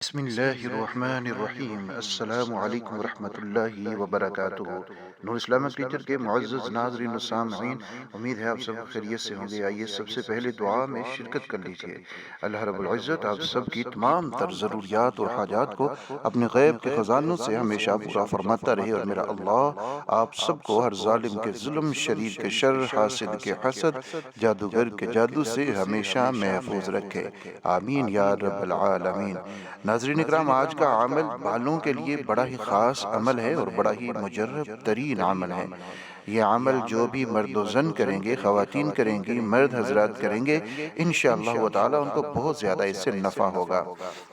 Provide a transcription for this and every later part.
بسم اللہ الرحمن الرحیم۔ السلام علیکم ورحمۃ اللہ وبرکاتہ۔ نور اسلامک ٹیچر کے معزز ناظرین و سامعین، امید ہے آپ سب خیریت سے ہوں گے۔ آئیے سب سے پہلے دعا میں شرکت کر لیجیے۔ اللہ رب العزت آپ سب کی تمام تر ضروریات اور حاجات کو اپنے غیب کے خزانوں سے ہمیشہ پورا فرماتا رہے، اور میرا اللہ آپ سب کو ہر ظالم کے ظلم، شریر کے شر، حاسد کے حسد، جادوگر کے جادو سے ہمیشہ محفوظ رکھے، آمین یا رب العالمین۔ ناظرین اکرام، آج کا عمل بالوں کے لیے بڑا ہی خاص عمل ہے اور بڑا ہی مجرب ترین عمل ہے۔ یہ عمل جو بھی مرد و زن کریں گے، خواتین کریں گی، مرد حضرات کریں گے، انشاءاللہ تعالی ان کو بہت زیادہ اس سے نفع ہوگا۔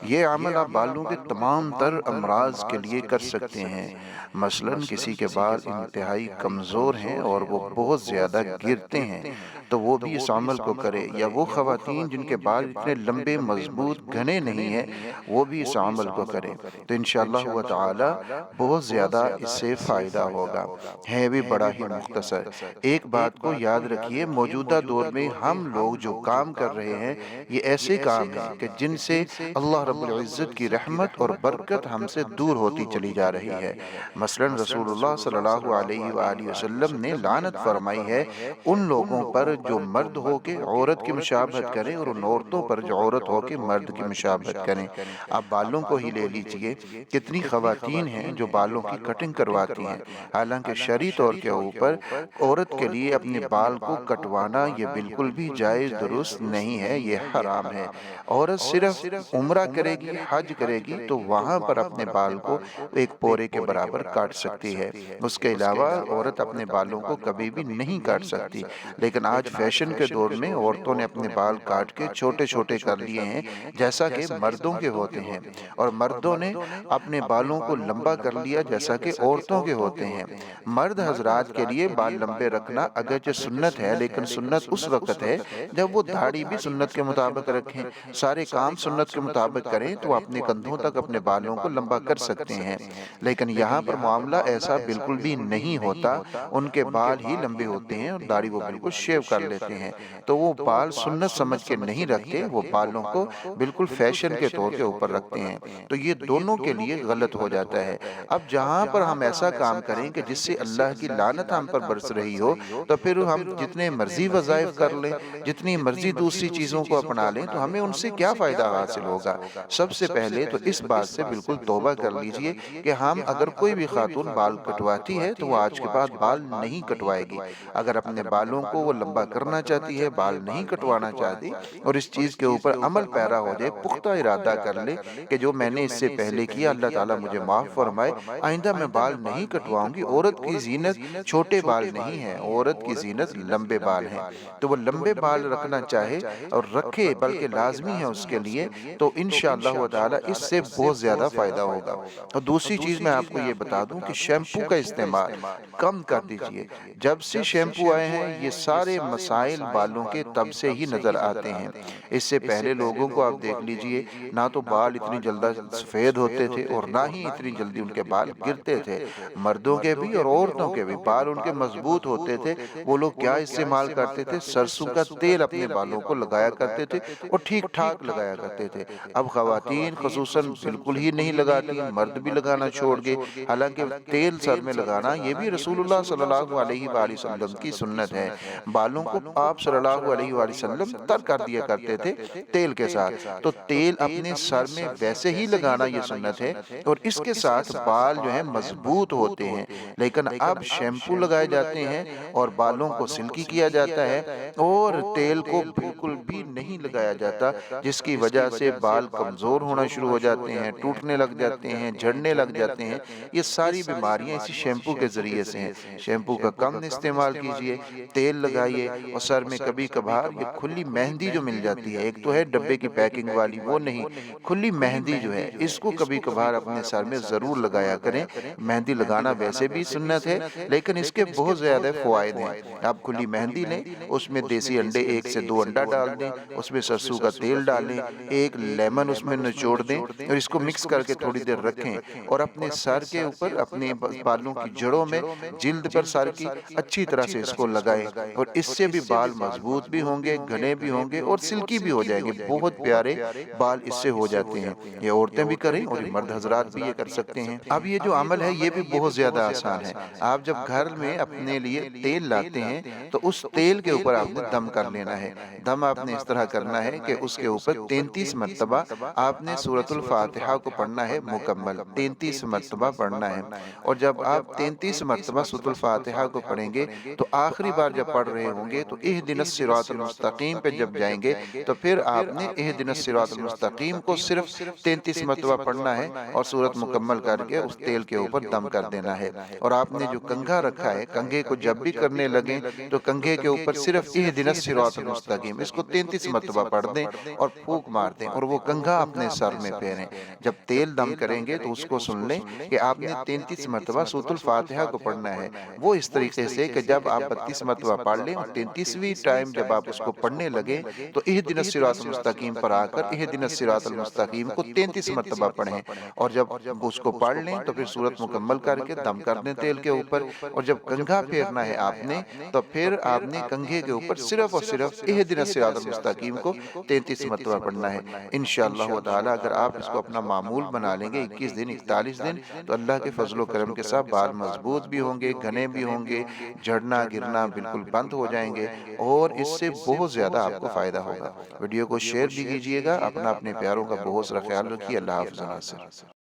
یہ عمل آپ بالوں کے تمام تر امراض کے لیے کر سکتے ہیں۔ مثلا کسی کے بال انتہائی کمزور ہیں اور وہ بہت زیادہ گرتے ہیں تو وہ بھی اس عمل کو کرے، یا وہ خواتین جن کے بال اتنے لمبے، مضبوط، گھنے نہیں ہیں، وہ بھی اس عمل کو کریں تو انشاءاللہ تعالی بہت زیادہ اس سے فائدہ ہوگا۔ ہے بھی بڑا ہی مختصر۔ ایک بات کو یاد رکھیے، موجودہ دور میں ہم لوگ جو کام کر رہے ہیں یہ ایسے کام ہیں کہ جن سے اللہ رب العزت کی رحمت اور برکت ہم سے دور ہوتی چلی جا رہی ہے۔ مثلا رسول اللہ صلی اللہ علیہ وآلہ وسلم نے لعنت فرمائی ہے ان لوگوں پر جو مرد ہو کے عورت کی مشابہت کریں، اور ان عورتوں پر جو عورت ہو کے مرد کی مشابہت کریں۔ آپ بالوں کو ہی لے لیجئے، کتنی خواتین ہیں جو بالوں کی کٹنگ کرواتی ہیں، حالانکہ شرعی طور کے اوپر عورت کے لیے اپنے بال کو کٹوانا یہ بالکل بھی جائز درست نہیں ہے، یہ حرام ہے۔ عورت صرف عمرہ کرے گی، حج کرے گی تو وہاں پر اپنے بال کو ایک پورے کے برابر کاٹ سکتی ہے، اس کے علاوہ عورت اپنے بالوں کو کبھی بھی نہیں کاٹ سکتی۔ لیکن آج فیشن کے دور میں عورتوں نے اپنے بال کاٹ کے چھوٹے چھوٹے کر لیے ہیں، جیسا کہ مردوں کے ہوتے ہیں، اور مردوں نے اپنے بالوں کو لمبا کر لیا جیسا کہ عورتوں کے ہوتے ہیں۔ مرد حضرات کے لیے بال لمبے رکھنا اگرچہ سنت ہے، لیکن سنت اس وقت ہے جب وہ داڑھی بھی سنت کے مطابق رکھیں، سارے کام سنت کے مطابق کریں تو اپنے کندھوں تک اپنے بالوں کو لمبا کر سکتے ہیں۔ لیکن یہاں پر معاملہ ایسا بالکل بھی نہیں ہوتا، ان کے بال ہی لمبے ہوتے ہیں اور داڑھی وہ بالکل شیو کر لیتے ہیں، تو وہ بال سنت سمجھ کے نہیں رکھتے، وہ بالوں کو بالکل فیشن کے طور کے اوپر رکھتے ہیں، تو یہ دونوں کے لیے غلط ہو جاتا ہے۔ اب جہاں پر ہم ایسا کام کریں کہ جس سے اللہ کی لعنت ہم پر برس رہی ہو، تو پھر ہم جتنے مرضی وظائف کر لیں، جتنی مرضی دوسری چیزوں کو اپنا لیں، تو ہمیں ان سے کیا فائدہ حاصل ہوگا؟ سب سے پہلے تو اس بات سے بالکل توبہ کر لیجئے کہ ہم اگر کوئی بھی خاتون بال کٹواتی ہے تو وہ آج کے بعد بال نہیں کٹوائے گی۔ اگر اپنے بالوں کو وہ لمبا کرنا چاہتی ہے، بال نہیں کٹوانا چاہتی، اور اس چیز کے اوپر عمل پیرا ہو جائے، پختہ ارادہ کر لے کہ جو میں نے اس سے پہلے کیا اللہ تعالیٰ مجھے معاف فرمائے، آئندہ میں بال نہیں کٹواؤں گی۔ عورت کی زینت چھوٹے بال نہیں ہے، عورت کی زینت لمبے بال ہیں، تو وہ لمبے بال رکھنا چاہے اور رکھے، بلکہ لازمی ہے اس کے لیے، تو انشاءاللہ تعالیٰ اس سے بہت زیادہ فائدہ ہوگا۔ اور دوسری چیز میں آپ کو یہ بتا دوں کہ شیمپو کا استعمال کم کر دیجئے۔ جب سے شیمپو آئے ہیں یہ سارے مسائل بالوں کے تب سے ہی نظر آتے ہیں۔ اس سے پہلے لوگوں کو آپ دیکھ لیجئے، نہ تو بال اتنی جلدی سفید ہوتے تھے اور نہ ہی اتنی جلدی ان کے بال گرتے تھے۔ مردوں کے بھی اور عورتوں کے بھی بال ان کے مضبوط ہوتے تھے۔ وہ لوگ کیا استعمال کرتے تھے؟ سرسوں کا تیل اپنے بالوں کو لگایا کرتے تھے اور ٹھیک ٹھاک لگایا کرتے تھے۔ اب خواتین خصوصاً بالکل ہی نہیں لگاتی، مرد بھی لگانا چھوڑ گئے، حالانکہ تیل سر میں لگانا یہ بھی رسول اللہ صلی اللہ علیہ وآلہ وسلم کی سنت ہے۔ بالوں کو آپ صلی اللہ علیہ وآلہ وسلم تر کر دیا کرتے تھے تیل کے ساتھ، تو تیل اپنے سر میں ویسے ہی لگانا یہ سنت ہے، اور اس کے ساتھ بال جو ہیں مضبوط ہوتے ہیں۔ لیکن اب شیمپو لگائے جاتے ہیں اور بالوں کو سلکی کیا جاتا ہے، اور تیل کو بالکل بھی نہیں لگایا جاتا، جس کی وجہ سے بال کمزور ہونا شروع ہو جاتے ہیں، ٹوٹنے لگ جاتے ہیں، جھڑنے لگ جاتے ہیں۔ یہ ساری بیماریاں اسی شیمپو کے ذریعے سے ہیں۔ شیمپو کا کم استعمال کیجئے، تیل لگائیے، اور سر میں کبھی کبھار یہ کھلی مہندی جو مل جاتی ہے، ایک تو ہے ڈبے کی پیکنگ والی، وہ نہیں، کھلی مہندی جو ہے اس کو کبھی کبھار اپنے سر میں ضرور لگایا کریں۔ مہندی لگانا ویسے بھی سنت ہے، لیکن اس اس کے بہت زیادہ فوائد ہیں۔ آپ کھلی مہندی لیں، اس میں دیسی انڈے 1 سے 2 انڈا ڈال دیں، اس میں سرسوں کا تیل ڈالیں، ایک لیمن اس میں نچوڑ دیں اور اس کو مکس کر کے تھوڑی دیر رکھیں، اور اپنے سر کے اوپر، اپنے بالوں کی جڑوں میں، جلد پر سر کی اچھی طرح سے اس کو لگائیں، اور اس سے بھی بال مضبوط بھی ہوں گے، گھنے بھی ہوں گے اور سلکی بھی ہو جائیں گے، بہت پیارے بال اس سے ہو جاتے ہیں۔ یہ عورتیں بھی کریں اور یہ مرد حضرات بھی یہ کر سکتے ہیں۔ اب یہ جو عمل ہے یہ بھی بہت زیادہ آسان ہے۔ آپ جب گھر میں اپنے لیے تیل لاتے ہیں تو اس تیل کے اوپر آپ نے دم کر لینا ہے۔ دم آپ نے اس طرح کرنا ہے کہ اس کے اوپر 33 مرتبہ آپ نے سورۃ الفاتحہ کو پڑھنا ہے مکمل، 33 مرتبہ پڑھنا ہے، اور جب آپ 33 مرتبہ سورۃ الفاتحہ کو پڑھیں گے تو آخری بار جب پڑھ رہے ہوں گے تو اہدنا الصراط المستقیم پہ جب جائیں گے تو پھر آپ نے اہدنا الصراط المستقیم کو صرف 33 مرتبہ پڑھنا ہے اور سورت مکمل کر کے اس تیل کے اوپر دم کر دینا ہے۔ اور آپ نے جو کنگھا رکھا ہے، کنگھے کو جب بھی کرنے لگیں تو کنگھے کے اوپر صرف اہدنا الصراط المستقیم اس کو 33 مرتبہ پڑھ دیں اور پھونک مار دیں، اور وہ کنگھا اپنے سر میں پھیریں۔ جب تیل دم کریں گے تو اس کو سن لیں کہ آپ نے 33 مرتبہ سورۃ الفاتحہ کو پڑھنا ہے، وہ اس طریقے سے کہ جب آپ 32 مرتبہ پڑھ لیں اور 33ویں ٹائم جب آپ اس کو پڑھنے لگیں تو اہدنا الصراط المستقیم پر آ کر اہدنا الصراط المستقیم کو 33 مرتبہ پڑھیں، اور جب اس کو پڑھ لیں تو پھر سورت مکمل کر کے دم کر دیں تیل کے اوپر، اور جب کنگھا پھیرنا ہے آپ نے تو پھر آپ نے کنگھے کے اوپر صرف اور صرف اہدنا الصراط المستقیم کو 33 مرتبہ پڑھنا ہے۔ انشاءاللہ تعالی اگر آپ اس کو اپنا معمول بنا لیں گے 21 دن 41 دن تو اللہ کے فضل و کرم کے ساتھ بال مضبوط بھی ہوں گے، گھنے بھی ہوں گے، جھڑنا گرنا بالکل بند ہو جائیں گے، اور اس سے بہت زیادہ آپ کو فائدہ ہوگا۔ ویڈیو کو شیئر بھی کیجئے گا، اپنے پیاروں کا بہت سارا خیال رکھیے۔ اللہ حافظ ناصر۔